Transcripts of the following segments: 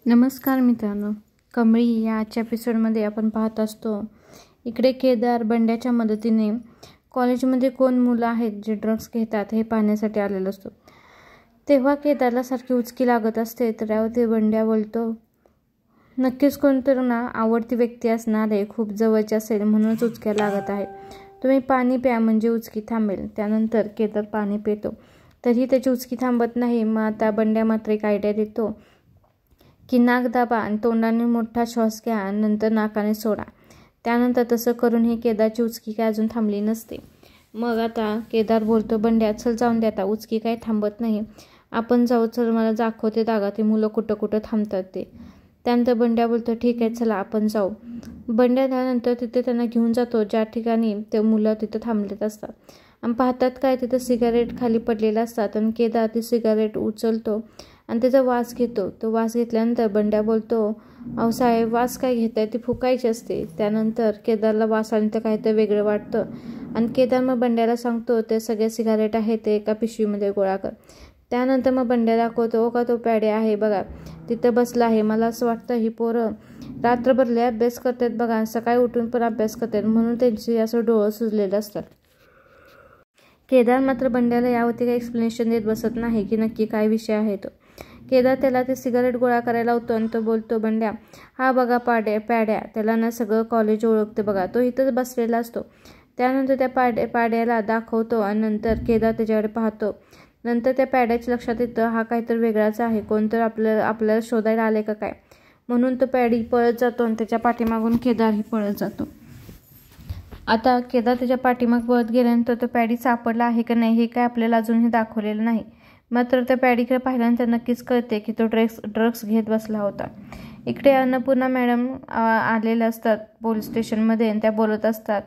नमस्कार मित्रांनो, कमळी या आजच्या एपिसोडमध्ये आपण पाहत असतो. इकडे केदार बंड्याच्या मदतीने कॉलेजमध्ये कोण मुलं आहेत जे ड्रग्स घेतात हे पाहण्यासाठी आलेलो असतो. तेव्हा केदारला सारखी उचकी लागत असते. तर यावरती बंड्या बोलतो, नक्कीच कोणतरी ना आवडती व्यक्ती असणार आहे, खूप जवळची असेल म्हणूनच उचक्या लागत आहे. तुम्ही पाणी प्या म्हणजे उचकी थांबेल. त्यानंतर केदार पाणी पितो तरीही त्याची उचकी थांबत नाही. मग आता बंड्या मात्र एक आयडिया देतो की नाक दाबा आणि तोंडाने मोठा श्वास घ्या आणि नंतर नाकाने सोडा. त्यानंतर तसं करूनही केदारची उचकी काय अजून थांबली नसते. मग आता केदार बोलतो, बंड्या चल जाऊन दे आता, उचकी काय थांबत नाही, आपण जाऊ, चल मला दाखवते दागा ते मुलं कुठं कुठं थांबतात ते. त्यानंतर बंड्या बोलतो, ठीक आहे चला आपण जाऊ. बंड्या त्यानंतर तिथे त्यांना घेऊन जातो ज्या ठिकाणी ते मुलं तिथं थांबलेत असतात. आणि पाहतात काय तिथं सिगारेट खाली पडलेला असतात. आणि केदार ती सिगारेट उचलतो आणि त्याचा वास घेतो. तो वास घेतल्यानंतर बंड्या बोलतो, अहो साहेब वास काय घेताय, ती फुकायची असते. त्यानंतर केदारला वास आल्यानंतर काहीतरी वेगळं वाटतं आणि केदार मग बंड्याला सांगतो ते सगळे सिगारेट आहे ते एका पिशवीमध्ये गोळा कर. त्यानंतर मग बंड्या दाखवतो, का तो पॅड्या आहे बघा तिथं बसला आहे. मला असं वाटतं ही पोरं रात्रभर लय अभ्यास करतात बघा, सकाळी उठून पण अभ्यास करतात म्हणून त्यांची असं डोळं सुजलेलं असतात. केदार मात्र बंड्याला यावरती काही एक्सप्लेनेशन देत बसत नाही की नक्की काय विषय आहे तो. केदार त्याला ते सिगारेट गोळा करायला होतो आणि तो बोलतो, बंड्या हा बघा पॅड्या, त्याला ना सगळं कॉलेज ओळखते बघा, तो इथंच बसलेला असतो. त्यानंतर त्या पॅड्याला दाखवतो आणि नंतर केदार त्याच्याकडे पाहतो. नंतर त्या पॅड्याच्या लक्षात येतं हा काहीतरी वेगळाच आहे, कोणतर आपल्याला शोधायला आले का काय, म्हणून तो पॅडी पळत जातो आणि त्याच्या पाठीमागून केदारही पळत जातो. आता केदार त्याच्या पाठीमाग पळत गेल्यानंतर तो पॅडी सापडला आहे का नाही हे काय आपल्याला अजूनही दाखवलेलं नाही. मात्र त्या पॅडीकडे पाहिल्यानंतर नक्कीच कळते की तो ड्रग्स घेत बसला होता. इकडे अन्नपूर्णा मॅडम आलेल्या असतात पोलीस स्टेशनमध्ये आणि त्या बोलत असतात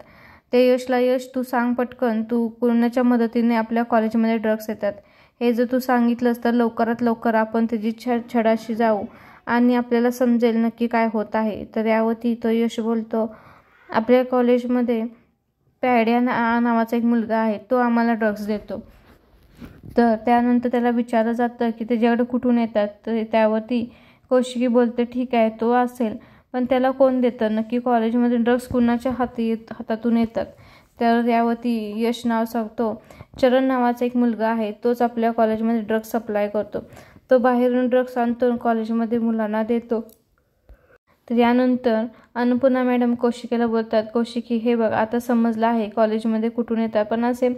ते यशला, यश तू सांग पटकन, तू कोणाच्या मदतीने आपल्या कॉलेजमध्ये ड्रग्स येतात, हे जर तू सांगितलंस तर लवकरात लवकर आपण त्याची छडाशी जाऊ आणि आपल्याला समजेल नक्की काय होत आहे. तर यावरती तो यश बोलतो, आपल्या कॉलेजमध्ये पॅड्या नावाचा एक मुलगा आहे, तो आम्हाला ड्रग्स देतो. तर त्यानंतर त्याला विचारलं जातं की त्याच्याकडे कुठून येतात. तर त्यावरती कौशिकी बोलते, ठीक आहे तो असेल, पण त्याला कोण देतं नक्की, कॉलेजमध्ये ड्रग्स कुणाच्या हातातून येतात. तर यावरती यश नाव सांगतो, चरण नावाचा एक मुलगा आहे, तोच आपल्या कॉलेजमध्ये ड्रग्स सप्लाय करतो, तो बाहेरून ड्रग्स आणतो कॉलेजमध्ये मुलांना देतो. तर यानंतर अन्नपूर्णा मॅडम कौशिकीला बोलतात, कौशिकी हे बघ आता समजलं आहे कॉलेजमध्ये कुठून येतात, पण असे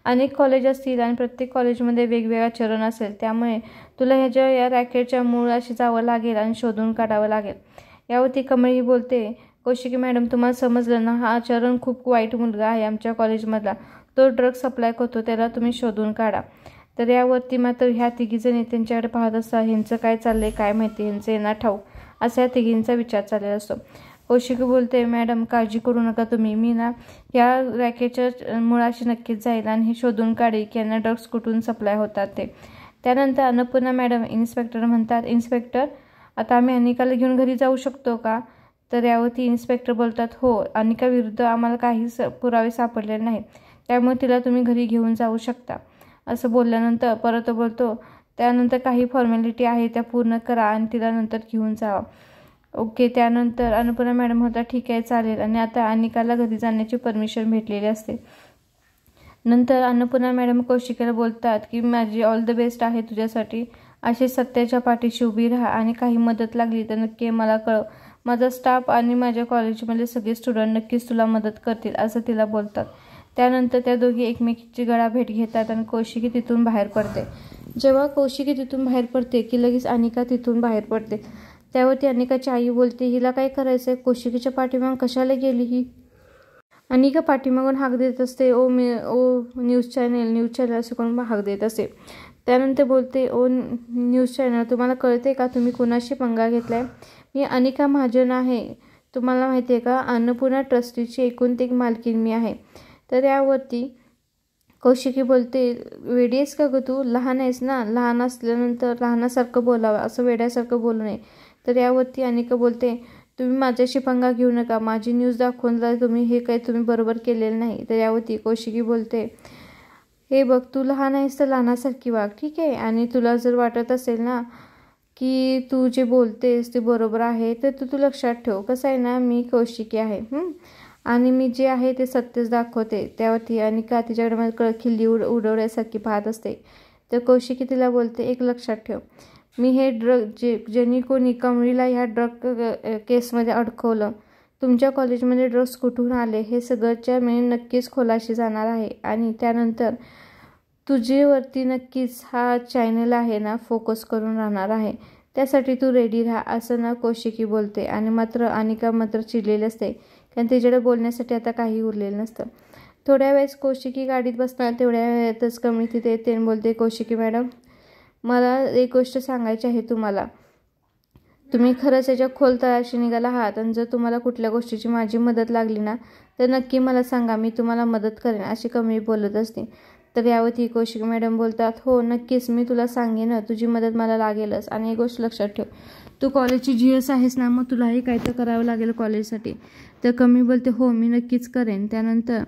अनेक कॉलेज असतील आणि प्रत्येक कॉलेजमध्ये वेगवेगळा चरण असेल, त्यामुळे तुला या रॅकेटच्या मुळाशी जावं लागेल आणि शोधून काढावं लागेल. यावरती कमळी बोलते, कौशिकी मॅडम तुम्हाला समजलं ना, हा चरण खूप वाईट मुलगा आहे आमच्या कॉलेजमधला, तो ड्रग्स सप्लाय करतो, त्याला तुम्ही शोधून काढा. तर यावरती मात्र ह्या तिघीजणी त्यांच्याकडे पाहत असतात, ह्यांचं काय चाललंय काय माहिती, ह्यांचं येणार ठाऊक, असा या तिघींचा विचार चाललेला असतो. कौशिकी बोलते, मॅडम काळजी करू नका तुम्ही, मी ना या रॅकेटच्या मुळाशी नक्कीच जाईल आणि हे शोधून काढेल की यांना ड्रग्स कुठून सप्लाय होतात ते. त्यानंतर अन्नपूर्णा मॅडम इन्स्पेक्टर म्हणतात, इन्स्पेक्टर आता आम्ही अनिकाला घेऊन घरी जाऊ शकतो का. तर यावरती इन्स्पेक्टर बोलतात, हो अनिका विरुद्ध आम्हाला काहीच पुरावे सापडलेले नाहीत, त्यामुळे तिला तुम्ही घरी घेऊन जाऊ शकता. असं बोलल्यानंतर परत बोलतो, त्यानंतर काही फॉर्मॅलिटी आहे त्या पूर्ण करा आणि तिला नंतर घेऊन जावा. ओके. त्यानंतर अन्नपूर्णा मॅडम होता, ठीक आहे चालेल, आणि आता अनिकाला घरी जाण्याची परमिशन भेटलेली असते. नंतर अन्नपूर्णा मॅडम कौशिकीला बोलतात की माझी ऑल द बेस्ट आहे तुझ्यासाठी, अशी सत्याच्या पाठीशी उभी राहा आणि काही मदत लागली तर नक्की मला कळव, माझा स्टाफ आणि माझ्या कॉलेजमधले सगळे स्टुडंट नक्कीच तुला मदत करतील असं तिला बोलतात. त्यानंतर त्या दोघी एकमेकीची गळाभेट घेतात आणि कौशिकी तिथून बाहेर पडते. जेव्हा कौशिकी तिथून बाहेर पडते की लगेच अनिका तिथून बाहेर पडते. त्यावरती अनिकाची आई बोलते, हिला काय करायचंय, कौशिकीच्या पाठीमागून कशाला गेली ही. अनिका पाठीमागून हाक देत असते, ओ न्यूज चॅनल असं करून हाक देत असते. त्यानंतर बोलते, ओ न्यूज चॅनल तुम्हाला कळते का तुम्ही कुणाशी पंगा घेतलाय, मी अनिका महाजन आहे, तुम्हाला माहिती आहे का, अन्नपूर्णा ट्रस्टीची एकूण मालकीण मी आहे. तर यावरती कौशिकी बोलते, वेडी आहेस का गं तू, लहान आहेस ना, लहान असल्यानंतर लहानासारखं बोलावं, असं वेड्यासारखं बोलू नये. तर यावरती अनिका बोलते, तुम्ही माझ्याशी पंगा घेऊ नका, माझी न्यूज दाखवून तुम्ही हे काही तुम्ही बरोबर केलेलं नाही. तर यावरती कौशिकी बोलते, हे बघ तू लहान आहेस तर लहानासारखी वाग, ठीक आहे, आणि तुला जर वाटत असेल ना की तू जे बोलतेस ते बरोबर आहे, तर तू लक्षात ठेव. कसं आहे ना, मी कौशिकी आहे आणि मी जे आहे ते सत्यच दाखवते. त्यावरती अनिका तिच्याकडे मला खिल्ली उडवण्यासारखी पाहत असते. तर कौशिकी तिला बोलते, एक लक्षात ठेव, मी हे ज्यांनी कोणी कमळीला ह्या ड्रग केसमध्ये अडकवलं, तुमच्या कॉलेजमध्ये ड्रग्स कुठून आले हे सगळंच्या मी नक्कीच खोलाशी जाणार आहे. आणि त्यानंतर तुझ्यावरती नक्कीच हा चॅनल आहे ना फोकस करून राहणार आहे. त्यासाठी तू रेडी राहा, असं ना कौशिकी बोलते. आणि मात्र अनिका मात्र चिडलेली असते, कारण तिच्याकडे बोलण्यासाठी आता काही उरलेलं नसतं. थोड्या वेळेस कौशिकी गाडीत बसणार, तेवढ्या वेळातच कमळी तिथे येते आणि बोलते, कौशिकी मॅडम, मला एक गोष्ट सांगायची आहे तुम्हाला. तुम्ही खरंच याच्या खोल तळाशी निघाला आहात आणि जर तुम्हाला कुठल्या गोष्टीची माझी मदत लागली ना, तर नक्की मला सांगा, मी तुम्हाला मदत करेन, अशी कमळी बोलत असते. तर यावरती कौशिकी मॅडम बोलतात, हो नक्कीच, मी तुला सांगेन, तुझी मदत मला लागेलच. आणि एक गोष्ट लक्षात ठेव, तू कॉलेजची GS आहेस ना, मग तुलाही काय तर करावं लागेल कॉलेजसाठी. तर कमळी बोलते, हो मी नक्कीच करेन. त्यानंतर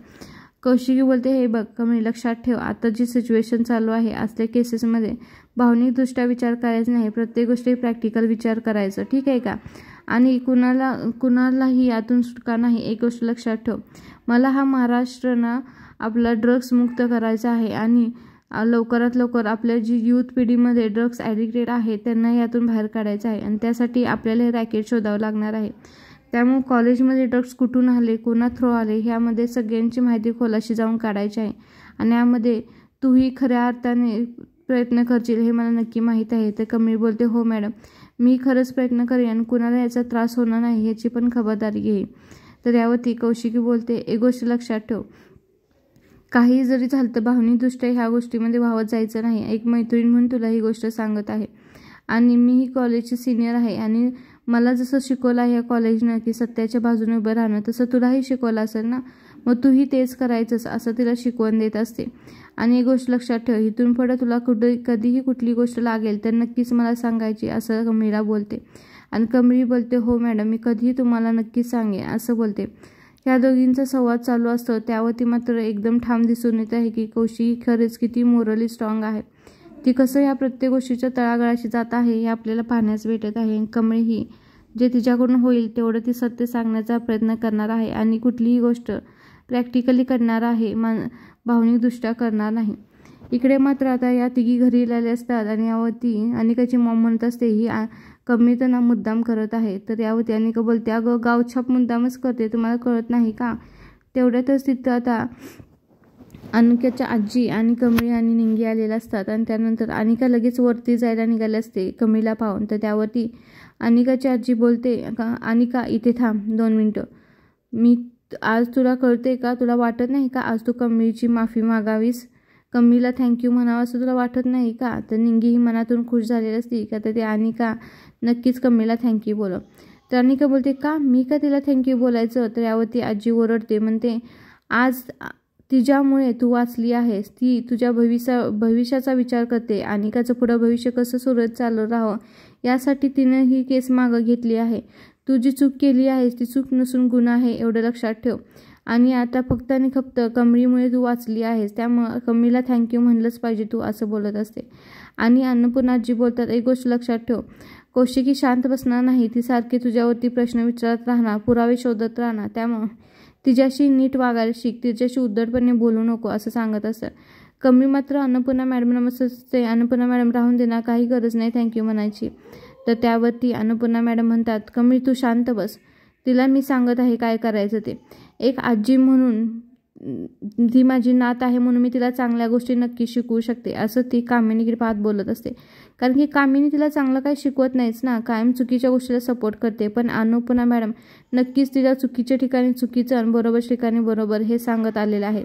कौशिकी बोलते, हे बघ कमळी, लक्षात ठेव, आता जी सिच्युएशन चालू आहे, असल्या केसेसमध्ये भावनिकदृष्ट्या विचार करायचा नाही, प्रत्येक गोष्टी प्रॅक्टिकल विचार करायचं, ठीक आहे का? आणि कुणालाही यातून सुटका नाही. एक गोष्ट लक्षात ठेव, मला हा महाराष्ट्र ना आपला ड्रग्स मुक्त करायचा आहे आणि लवकरात लवकर आपल्या जी यूथ पिढीमध्ये ड्रग्स ॲडिक्टेड आहे त्यांना यातून बाहेर काढायचं आहे. आणि त्यासाठी आपल्याला हे रॅकेट शोधावं लागणार आहे. त्यामुळे कॉलेजमध्ये ड्रग्स कुठून आले, कोणा थ्रू आले, ह्यामध्ये सगळ्यांची माहिती खोलाशी जाऊन काढायची आहे. आणि यामध्ये तूही खऱ्या अर्थाने प्रयत्न करशील हे मला नक्की माहीत आहे. तर कमळी बोलते, हो मॅडम, मी खरंच प्रयत्न करेन आणि कुणाला याचा त्रास होणार नाही याची पण खबरदारी घेईन. तर यावरती कौशिकी बोलते, एक गोष्ट लक्षात ठेव, काही जरी झालं तर भावनिकदृष्ट्या ह्या गोष्टीमध्ये वाहत जायचं नाही. एक मैत्रीण म्हणून तुला ही गोष्ट सांगत आहे. आणि मी ही कॉलेजची सिनियर आहे आणि मला जसं शिकवलं आहे या कॉलेजनं की सत्याच्या बाजूने उभं राहणं, तसं तुलाही शिकवलं असेल ना, मग तूही तेच करायचंस असं तिला शिकवण देत असते. आणि एक गोष्ट लक्षात ठेव, इथून पुढे तुला कधीही कुठली गोष्ट लागेल तर नक्कीच मला सांगायची, असं कमळीला बोलते. आणि कमळी बोलते, हो मॅडम, मी कधीही तुम्हाला नक्कीच सांगेन, असं बोलते. ह्या दोघींचा संवाद चालू असतो. त्यावरती मात्र एकदम ठाम दिसून येत आहे की कौशिकी खरेच किती मोरली स्ट्रॉंग आहे. ती कसं या प्रत्येक गोष्टीच्या तळागाळाशी जात आहे हे आपल्याला पाहण्यास भेटत आहे. कमळीही जे तिच्याकडून होईल तेवढं ती सत्य सांगण्याचा प्रयत्न करणार आहे आणि कुठलीही गोष्ट प्रॅक्टिकली करणार आहे, भावनिकदृष्ट्या करणार नाही. इकडे मात्र आता या तिघी घरी आलेले असतात आणि यावरती अनिकाची मॉम म्हणत असते, ही कमळी तर ना मुद्दाम करत आहे. तर यावरती अनिका बोलते, अगं गावछाप मुद्दामच करते, तुम्हाला कळत नाही का? तेवढ्यातच तिथं आता अनिकाच्या आजी आणि कमळी आणि निंगी आलेल्या असतात. आणि त्यानंतर अनिका लगेच वरती जायला निघाले असते कमळीला पाहून. तर त्यावरती अनिकाची आजी बोलते, अनिका इथे थांब 2 मिनटं, मी आज तुला कळते का, तुला वाटत नाही का आज तू कमळीची माफी मागावीस, कमळीला थँक्यू म्हणावं असं तुला वाटत नाही का? तर निंगी ही मनातून खुश झालेली असती का तर ती अनिका नक्कीच कमळीला थँक्यू बोल. तर अनिका बोलते, का मी का तिला थँक्यू बोलायचं? तर यावरती आजी ओरडते, म्हणते, आज तिच्यामुळे तू वाचली आहेस, ती तुझ्या भविष्याचा विचार करते, अनिकाचं पुढं भविष्य कसं सुरळीत चालू राहावं यासाठी तिनं ही केस मागं घेतली आहे. तू जी चूक केली आहेस ती चूक नसून गुन्हा आहे, एवढं लक्षात ठेव. आणि आता फक्त आणि फक्त कमळीमुळे तू वाचली आहेस, त्यामुळं कमळीला थँक्यू म्हणलंच पाहिजे तू, असं बोलत असते. आणि अन्नपूर्णाजी बोलतात, एक गोष्ट लक्षात ठेव, कौशिकी शांत बसणार नाही, ती सारखी तुझ्यावरती प्रश्न विचारत राहणार, पुरावे शोधत राहणार, त्यामुळं तिच्याशी नीट वागायला शिक, तिच्याशी उद्धटपणे बोलू नको, असं सांगत असतात. कमळी मात्र अन्नपूर्णा मॅडमला मस्त अन्नपूर्णा मॅडम राहून देणार, काही गरज नाही थँक्यू म्हणायची. तर त्यावरती अन्नपूर्णा मॅडम म्हणतात, कमळी तू शांत बस, तिला मी सांगत आहे काय करायचं ते. एक आजी म्हणून ती माझी नात आहे म्हणून मी तिला चांगल्या गोष्टी नक्की शिकवू शकते, असं ती कामिनीकडे पाहत बोलत असते. कारण की कामिनी तिला चांगलं काही शिकवत नाहीच ना, कायम चुकीच्या गोष्टीला सपोर्ट करते. पण अन्नपूर्णा मॅडम नक्कीच तिला चुकीच्या ठिकाणी चुकीचं आणि बरोबर ठिकाणी बरोबर हे सांगत आलेलं आहे.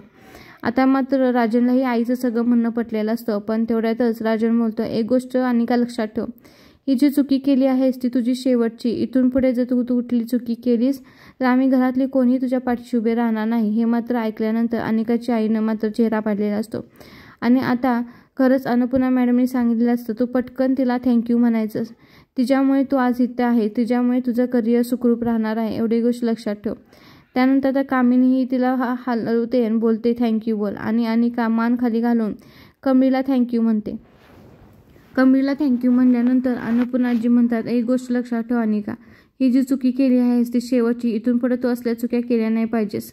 आता मात्र राजनलाही आईचं सगळं म्हणणं पटलेलं असतं. पण तेवढ्यातच राजन बोलतो, एक गोष्ट अनिका लक्षात ठेव, ही जी चुकी केली आहेस ती तुझी शेवटची, इथून पुढे जर तू कुठली चुकी केलीस तर आम्ही घरातली कोणी तुझ्या पाठीशी उभे राहणार नाही. हे मात्र ऐकल्यानंतर अनिकाची आईनं मात्र चेहरा पाडलेला असतो. आणि आता खरंच अन्नपूर्णा मॅडमने सांगितलेलं असतं, तू पटकन तिला थँक्यू म्हणायचंस, तिच्यामुळे तू आज इथे आहे, तिच्यामुळे तुझं करिअर सुखरूप राहणार आहे, एवढी गोष्ट लक्षात ठेव. त्यानंतर त्या कामिनीही तिला हलवते आणि बोलते थँक्यू बोल. आणि अनिका मान खाली घालून कमळीला थँक्यू म्हणते. कमळीला थँक्यू म्हणल्यानंतर अन्नपूर्णाजी म्हणतात, एक गोष्ट लक्षात ठेव अनिका, ही जी चुकी केली आहेस ती शेवटची, इथून पुढे तू असल्या चुक्या केल्या नाही पाहिजेस.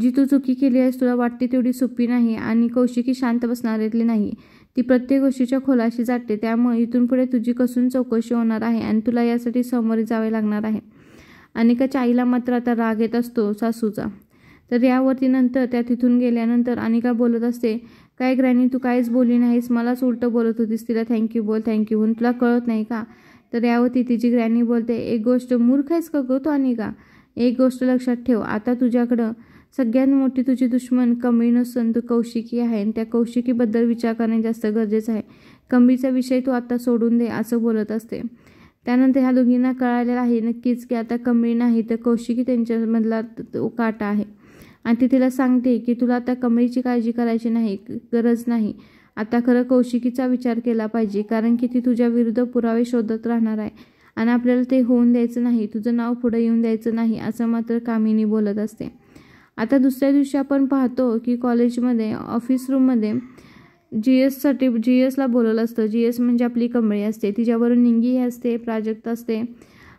जी तू चुकी केली आहेस तुला वाटते तेवढी सोपी नाही आणि कौशिकी शांत बसणाऱ्यातली नाही. ती प्रत्येक गोष्टीच्या खोलाशी जाते. त्यामुळे इथून पुढे तुझी कसून चौकशी होणार आहे आणि तुला यासाठी सामोरे जावे लागणार आहे. अनिकाच्या आईला मात्र आता राग येत असतो सासूचा. तर यावरती नंतर त्या तिथून गेल्यानंतर अनिका बोलत असते, काय ग्रॅनी तू काहीच बोलली नाहीस, मलाच उलटं बोलत होतीस. तिला थँक्यू बोल थँक्यू म्हणून, तुला कळत नाही का? तर यावरती तिची ग्रॅनी बोलते, एक गोष्ट मूर्ख आहेस का गं तू अनिका? एक गोष्ट लक्षात ठेव, आता तुझ्याकडं सगळ्यात मोठी तुझी दुश्मन कमळी नसून तू कौशिकी आहे आणि त्या कौशिकीबद्दल विचार करणे जास्त गरजेचं आहे. कमळीचा विषय तू आता सोडून दे असं बोलत असते. त्यानंतर ह्या दोघींना कळालेलं आहे नक्कीच की आता कमळी नाही तर कौशिकी त्यांच्यामधला काटा आहे आणि ती तिला सांगते की तुला आता कमळीची काळजी करायची नाही, गरज नाही. आता खरं कौशिकीचा विचार केला पाहिजे कारण की ती तुझ्या विरुद्ध पुरावे शोधत राहणार आहे आणि आपल्याला ते होऊन द्यायचं नाही, तुझं नाव पुढे येऊन द्यायचं नाही असं मात्र कामिनी बोलत असते. आता दुसऱ्या दिवशी आपण पाहतो की कॉलेजमध्ये ऑफिस रूममध्ये जीएसला बोलवलं असतं. जीएस म्हणजे आपली कमळी असते, तिच्याबरोबर निंगी असते, प्राजक्ता असते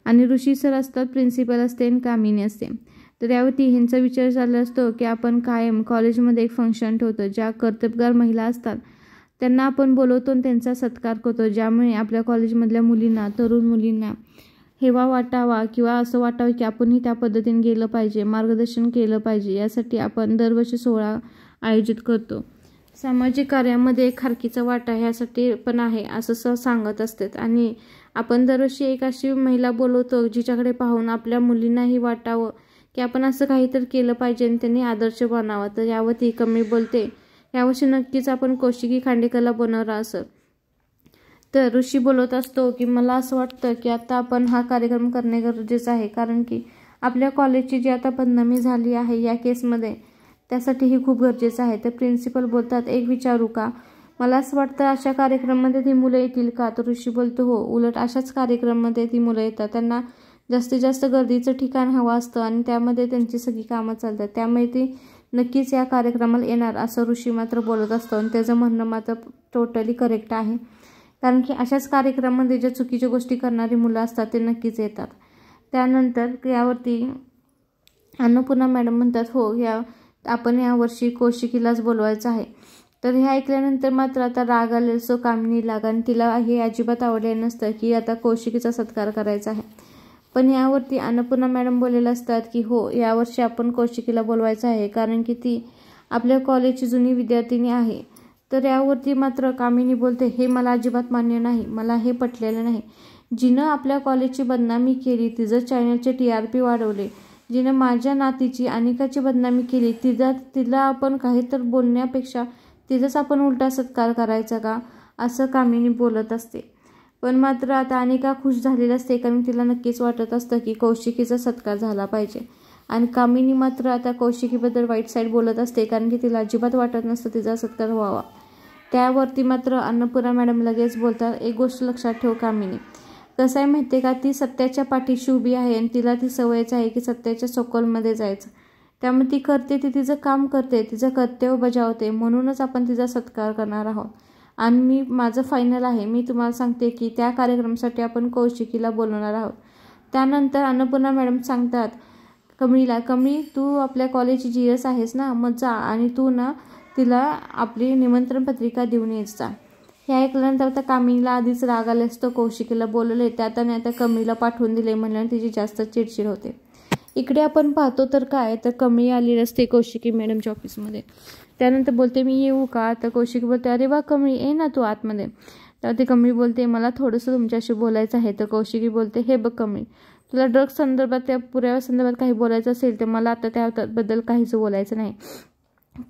आणि ऋषी सर असतात, प्रिन्सिपल असते आणि कामिनी असते. तर यावरती ह्यांचा विचार चालला असतो की आपण कायम कॉलेजमध्ये एक फंक्शन ठेवतो, ज्या कर्तबगार महिला असतात त्यांना आपण बोलवतो आणि त्यांचा सत्कार करतो, ज्यामुळे आपल्या कॉलेजमधल्या मुलींना, तरुण मुलींना हेवा वाटावा किंवा असं वाटावं की आपणही त्या पद्धतीने गेलं पाहिजे, मार्गदर्शन केलं पाहिजे. यासाठी आपण दरवर्षी सोहळा आयोजित करतो. सामाजिक कार्यामध्ये खारकीचा वाटा ह्यासाठी पण आहे असं सांगत असतात आणि आपण दरवर्षी एक अशी महिला बोलवतो जिच्याकडे पाहून आपल्या मुलींनाही वाटावं की आपण असं काहीतरी केलं पाहिजे आणि त्यांनी आदर्श बनावं. तर यावरती कमळी बोलते, यावर्षी नक्कीच आपण कौशिकी खांडेकरला बनवणार असं. तर ऋषी बोलत असतो की मला असं वाटतं की आता आपण हा कार्यक्रम करणे गरजेचं आहे कारण की आपल्या कॉलेजची जी आता बदनामी झाली आहे या केसमध्ये त्यासाठी ही खूप गरजेचं आहे. तर प्रिन्सिपल बोलतात, एक विचारू का? मला असं वाटतं अशा कार्यक्रमामध्ये ती मुलं येतील का? तर ऋषी बोलतो, हो, उलट अशाच कार्यक्रमामध्ये ती मुलं येतात. त्यांना जास्तीत जास्त गर्दीचं ठिकाण हवं असतं आणि त्यामध्ये त्यांची सगळी कामं चालतात, त्यामुळे ती नक्कीच या कार्यक्रमाला येणार असं ऋषी मात्र बोलत असतो आणि त्याचं म्हणणं मात्र टोटली करेक्ट आहे कारण की अशाच कार्यक्रमामध्ये ज्या चुकीच्या गोष्टी करणारी मुलं असतात ते नक्कीच येतात. त्यानंतर यावरती अन्नपूर्णा मॅडम म्हणतात, हो, आपण यावर्षी कौशिकीलाच बोलवायचं आहे. तर हे ऐकल्यानंतर मात्र आता राग आलेला असतो कामिनीला आणि तिला हे अजिबात आवडले नसतं की आता कौशिकीचा सत्कार करायचा आहे. पण यावरती अन्नपूर्णा मॅडम बोललेलं असतात की हो, यावर्षी आपण कौशिकीला बोलवायचं आहे कारण की ती आपल्या कॉलेजची जुनी विद्यार्थिनी आहे. तर यावरती मात्र कामिनी बोलते, हे मला अजिबात मान्य नाही, मला हे पटलेलं नाही. जिनं आपल्या कॉलेजची बदनामी केली, तिचं चॅनलचे TRP वाढवले, जिनं माझ्या नातीची अनिकाची बदनामी केली, तिला आपण काहीतरी बोलण्यापेक्षा तिचाच आपण उलटा सत्कार करायचा का असं कामिनी बोलत असते. पण मात्र आता अनिका खुश झालेली असते कारण तिला नक्कीच वाटत असतं की कौशिकीचा सत्कार झाला पाहिजे आणि कामिनी मात्र आता कौशिकीबद्दल वाईट साईड बोलत असते कारण की तिला अजिबात वाटत नसतं तिचा सत्कार व्हावा. त्यावरती मात्र अन्नपूर्णा मॅडम लगेच बोलतात, एक गोष्ट लक्षात ठेव कामिनी, कसं आहे माहिती आहे का, ती सत्याच्या पाठीशी उभी आहे आणि तिला ती सवयच आहे की सत्याच्या सखोलमध्ये जायचं. त्यामुळे ती करते, ती तिचं काम करते, तिचं कर्तव्य बजावते, म्हणूनच आपण तिचा सत्कार करणार आहोत. आणि माझं फायनल आहे, मी तुम्हाला सांगते की त्या कार्यक्रमासाठी आपण कौशिकीला बोलवणार आहोत. त्यानंतर अन्नपूर्णा मॅडम सांगतात कमळीला, कमळी तू आपल्या कॉलेजची GS आहेस ना, मग जा आणि तू ना तिला आपली निमंत्रण पत्रिका देऊन येत जा. हे ऐकल्यानंतर आता कामिनीला आधीच राग आले असतो, कौशिकीला बोलवले त्यात आणि आता कमळीला पाठवून दिले म्हणल्याने तिची जास्त चिडचिड होते. इकडे आपण पाहतो तर काय, तर कमळी आलेली असते कौशिकी मॅडमच्या ऑफिसमध्ये. त्यानंतर बोलते, मी येऊ का? तर कौशिकी बोलते, अरे वा कमळी, ये ना तू आतमध्ये. तर ते कमळी बोलते, मला थोडंसं तुमच्याशी बोलायचं आहे. तर कौशिकी बोलते, हे बघ कमळी, तुला ड्रग्स संदर्भात त्या पुराव्या संदर्भात काही बोलायचं असेल तर मला आता त्याबद्दल काहीच बोलायचं नाही.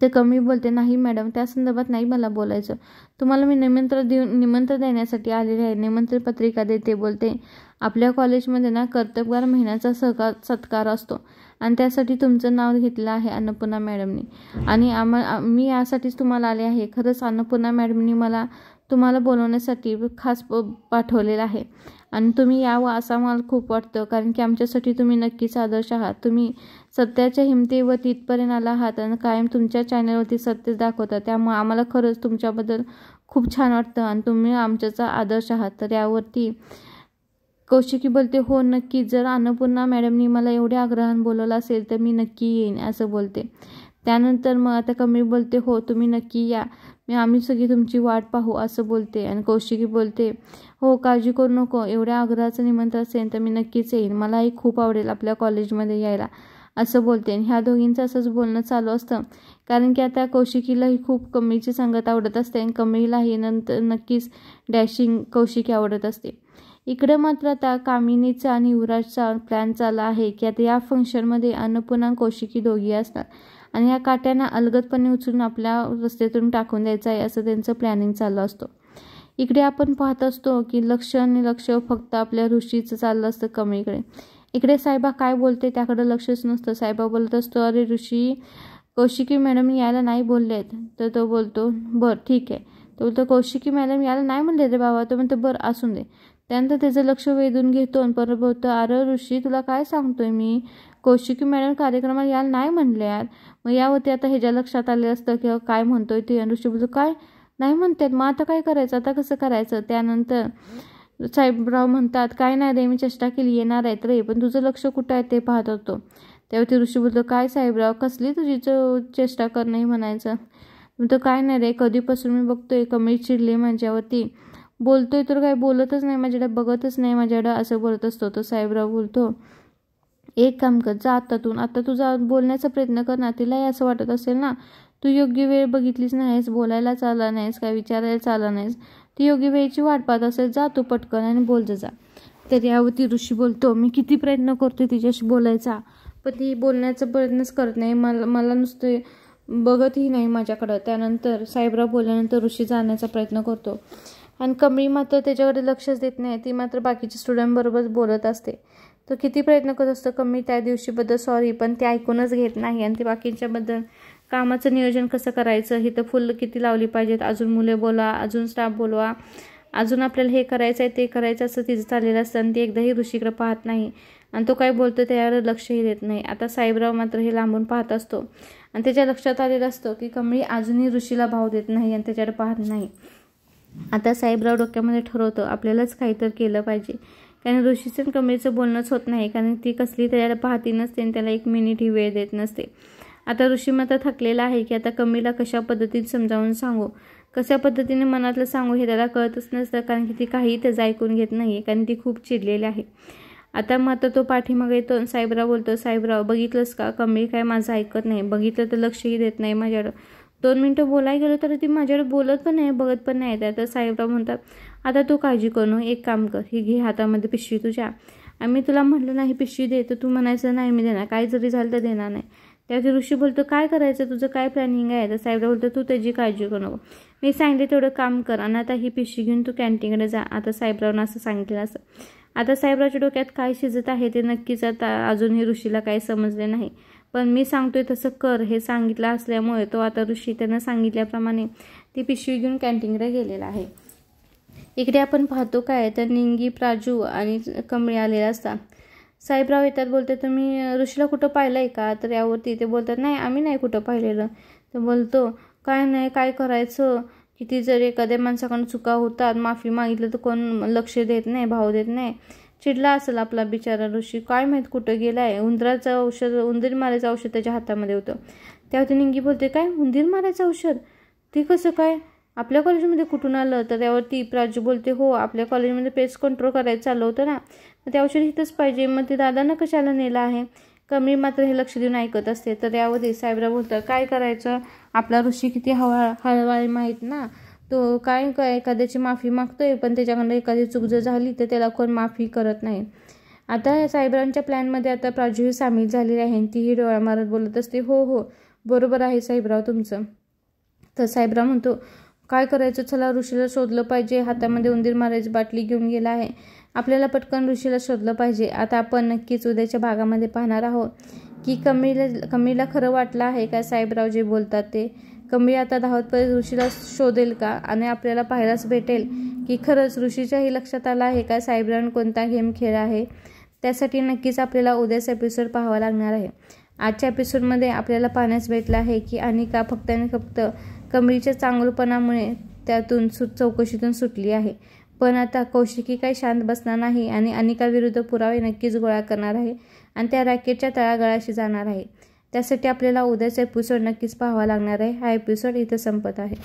तर कमळी बोलते, नाही मॅडम, त्या संदर्भात नाही मला बोलायचं, तुम्हाला मी निमंत्रण देण्यासाठी आलेले आहे, निमंत्रण पत्रिका देते. बोलते, आपल्या कॉलेजमध्ये ना कर्तबगार महिन्याचा सत्कार असतो आणि त्यासाठी तुमचं नाव घेतलं आहे अन्नपूर्णा मॅडमनी आणि मी यासाठीच तुम्हाला आले आहे. खरंच अन्नपूर्णा मॅडमनी मला तुम्हाला बोलवण्यासाठी खास पाठवलेलं आहे आणि तुम्ही यावं असं मला खूप वाटतं कारण की आमच्यासाठी तुम्ही नक्कीच आदर्श आहात. तुम्ही सत्याच्या हिमतीवर तिथपर्यंत आला आहात आणि कायम तुमच्या चॅनलवरती सत्य दाखवता, त्यामुळे आम्हाला खरंच तुमच्याबद्दल खूप छान वाटतं आणि तुम्ही आमच्याचा आदर्श आहात. तर यावरती कौशिकी बोलते, हो नक्की, जर अन्नपूर्णा मॅडमनी मला एवढ्या आग्रहाने बोलवलं असेल तर मी नक्की येईन असं बोलते. त्यानंतर मग आता कमळी बोलते, हो तुम्ही नक्की या, आम्ही सगळी तुमची वाट पाहू असं बोलते. आणि कौशिकी बोलते, हो काळजी करू नको, एवढ्या आग्रहाचं निमंत्रण असेल तर मी नक्कीच येईन, मलाही खूप आवडेल आपल्या कॉलेजमध्ये यायला असं बोलते. आणि ह्या दोघींचं असंच बोलणं चालू असतं, कारण की आता कौशिकीलाही खूप कमळीची संगत आवडत असते आणि कमळीलाही नंतर नक्कीच डॅशिंग कौशिकी आवडत असते. इकडे मात्र आता कामिनीचा आणि युवराजचा प्लॅन चालला आहे की आता या फंक्शनमध्ये अन्नपूर्णा आणि कौशिकी दोघी असतात आणि या काट्यांना अलगदपणे उचलून आपल्या रस्त्यातून टाकून द्यायचं आहे असं त्यांचं प्लॅनिंग चाललं असतं. इकडे आपण पाहत असतो की लक्ष फक्त आपल्या ऋषीचं चाललं असतं कमळीकडे. इकडे साहेबा काय बोलते त्याकडे लक्षच नसतं. साहेबा बोलत असतो, अरे ऋषी, कौशिकी मॅडम यायला नाही बोलले आहेत. तर तो बोलतो, बरं ठीक आहे. तो बोलतो, कौशिकी मॅडम यायला नाही म्हणले रे बाबा. तो म्हणतो, बरं असून दे. त्यानंतर त्याचं लक्ष वेधून घेतो आणि परत बोलतो, अरे ऋषी तुला काय सांगतोय मी, कौशिकी मॅडम कार्यक्रमाला यायला नाही म्हणले यार. मग यावरती आता ह्याच्या लक्षात आलेलं असतं की काय म्हणतोय ते. आणि ऋषी बोलतो, काय नाही म्हणतात, मग आता काय करायचं, आता कसं करायचं. त्यानंतर साहेबराव म्हणतात, काय नाही रे, मी चेष्टा केली, येणार आहेत रे, पण तुझं लक्ष कुठं आहे ते पाहत होतो. त्यावरती ऋषी बोलतो, काय साहेबराव, कसली तुझी चेष्टा करणं म्हणायचं. म्हणतो, काय नाही रे, कधीपासून मी बघतोय कमी चिडली माझ्यावरती, बोलतोय तर काय बोलतच नाही माझ्याकडे, बघतच नाही माझ्याकडे असं बोलत असतो. तर साहेबराव बोलतो, एक काम कर, जा आत्तातून, आता तुझा बोलण्याचा प्रयत्न कर ना, तिलाही असं वाटत असेल ना तू योग्य वेळ बघितलीच नाहीस, बोलायला चालला नाहीस, काय विचारायला चालला नाहीस, ती योग्य वेळेची वाट पाहत असेल, जा तू पटकन आणि बोल जा. तर यावरती ऋषी बोलतो, मी किती प्रयत्न करतोय तिच्याशी बोलायचा, पण ती बोलण्याचा प्रयत्नच करत नाही, मला नुसतं बघतही नाही माझ्याकडं. त्यानंतर साहेबराव बोलल्यानंतर ऋषी जाण्याचा प्रयत्न करतो आणि कमळी मात्र त्याच्याकडे लक्षच देत नाही. ती मात्र बाकीच्या स्टुडंटबरोबर बोलत असते. तो किती प्रयत्न करत असतो कमळी त्या दिवशीबद्दल सॉरी, पण ते ऐकूनच घेत नाही. आणि ते बाकीच्याबद्दल कामाचं नियोजन कसं करायचं, हे तर फुलं किती लावली पाहिजेत, अजून मुले बोला, अजून स्टाफ बोलवा, अजून आपल्याला हे करायचं आहे ते करायचं असं तिचं चाललेलं असतं. आणि ती एकदाही ऋषीकडे पाहत नाही आणि तो काय बोलतो त्यावर लक्षही देत नाही. आता साहेबराव मात्र हे लांबून पाहत असतो आणि त्याच्या लक्षात आलेलं असतं की कमळी अजूनही ऋषीला भाव देत नाही आणि त्याच्याकडे पाहत नाही. आता साहेबराव डोक्यामध्ये ठरवतं आपल्यालाच काहीतरी केलं पाहिजे, कारण ऋषीचं कमळीचं बोलणंच होत नाही, कारण ती कसली त्याला पाहती नसते आणि त्याला एक मिनिटही वेळ देत नसते. आता ऋषी मात्र थकलेला आहे की आता कमळीला कशा पद्धतीने समजावून सांगू, कशा पद्धतीने मनातलं सांगू हे त्याला कळतच नसतं, कारण की ती काही त्याचं ऐकून घेत नाही, कारण ती खूप चिडलेली आहे. आता मात्र तो पाठीमागे येतो. साहेबराव बोलतो, साहेबराव बघितलंस का, कमळी काय माझं ऐकत नाही, बघितलं तर लक्षही देत नाही माझ्याकडं, 2 मिनटं बोलायला गेलो तर ती माझ्याकडे बोलत पण नाही, बघत पण नाही. तर साहेबराव म्हणतात, आता तू काळजी करू, एक काम कर, ही घे हातामध्ये पिशवी तुझ्या, आम्ही तुला म्हटलं नाही पिशवी दे, तर तू म्हणायचं नाही मी देणार, काय जरी झालं तर देणार नाही. त्याचे ऋषी बोलतो, काय करायचं तुझं, काय प्लॅनिंग आहे. तर साहेबराव बोलतो, तू त्याची काळजी करू नको, मी सांगितले तेवढं काम कर आणि आता ही पिशवी घेऊन तू कॅन्टीनकडे जा. आता साहेबरावनं असं सांगितलेलं असं. आता साहेबरावच्या डोक्यात काय शिजत आहे ते नक्कीच आता अजूनही ऋषीला काही समजले नाही, पण मी सांगतोय तसं कर हे सांगितलं असल्यामुळे तो आता ऋषी त्यानं सांगितल्याप्रमाणे ती पिशवी घेऊन कॅन्टीनकडे गेलेला आहे. इकडे आपण पाहतो काय तर निंगी, प्राजू आणि कमळी आलेला असतात. साहेबराव येतात, बोलते तुम्ही ऋषीला कुठं पाहिलं आहे का. तर यावरती ते बोलतात, नाही आम्ही नाही कुठं पाहिलेलं. तर बोलतो, काय नाही, काय करायचं, किती जर एखाद्या माणसाकडून चुका होतात, माफी मागितलं तर कोण लक्ष देत नाही, भाव देत नाही, चिडला असेल आपला बिचारा ऋषी, काय माहीत कुठं गेला आहे. उंदराचं औषध, उंदीर मारायचं औषध त्याच्या हातामध्ये होतं. त्यावरती निंगी बोलते, काय उंदीर मारायचं औषध, ते कसं काय आपल्या कॉलेजमध्ये कुठून आलं. तर त्यावरती प्राजू बोलते, हो आपल्या कॉलेजमध्ये पेस्ट कंट्रोल करायचं चाललं होतं ना, मग ते औषध इथंच पाहिजे, मग ते दादांना कशाला नेलं आहे. कमळी मात्र हे लक्ष देऊन ऐकत असते. तर यावरती साहेबराव बोलतात, काय करायचं, आपला ऋषी किती हळवाय माहीत ना, तो काय एखाद्याची माफी मागतोय, पण त्याच्याकडून एखादी चूक जर झाली तर त्याला कोण माफी करत नाही. आता साहेबरावांच्या प्लॅनमध्ये आता प्राजूही सामील झालेली आहे आणि तीही डोळा मारत बोलत असते, हो हो बरोबर आहे साहेबराव तुमचं. तर साहेबराव म्हणतो, काय करायचं, चला ऋषीला शोधलं पाहिजे, हातामध्ये उंदीर मारायची बाटली घेऊन गेला आहे, आपल्याला पटकन ऋषीला शोधलं पाहिजे. आता आपण नक्कीच उद्याच्या भागामध्ये पाहणार आहोत की कमळीला खरं वाटलं आहे का साहेबराव जे बोलतात ते. कमळी आता धावतपर्यंत ऋषीला शोधेल का आणि आपल्याला पाहायलाच भेटेल की खरंच ऋषीच्याही लक्षात आलं आहे का साहेबरावांनी कोणता गेम खेळ आहे. त्यासाठी नक्कीच आपल्याला उद्याचा एपिसोड पाहावा लागणार आहे. आजच्या एपिसोडमध्ये आपल्याला पाहण्यास भेटलं आहे की अनिका फक्त आणि फक्त कमळीच्या चांगलपणामुळे त्यातून चौकशीतून सुटली आहे. पण आता कौशिकी काही शांत बसणार नाही आणि अनिकाविरुद्ध पुरावे नक्कीच गोळा करणार आहे आणि त्या रॅकेटच्या तळागाळाशी जाणार आहे. त्यासाठी आपल्याला उद्याचा एपिसोड नक्कीच पाहावा लागणार आहे. हा एपिसोड इथं संपत आहे.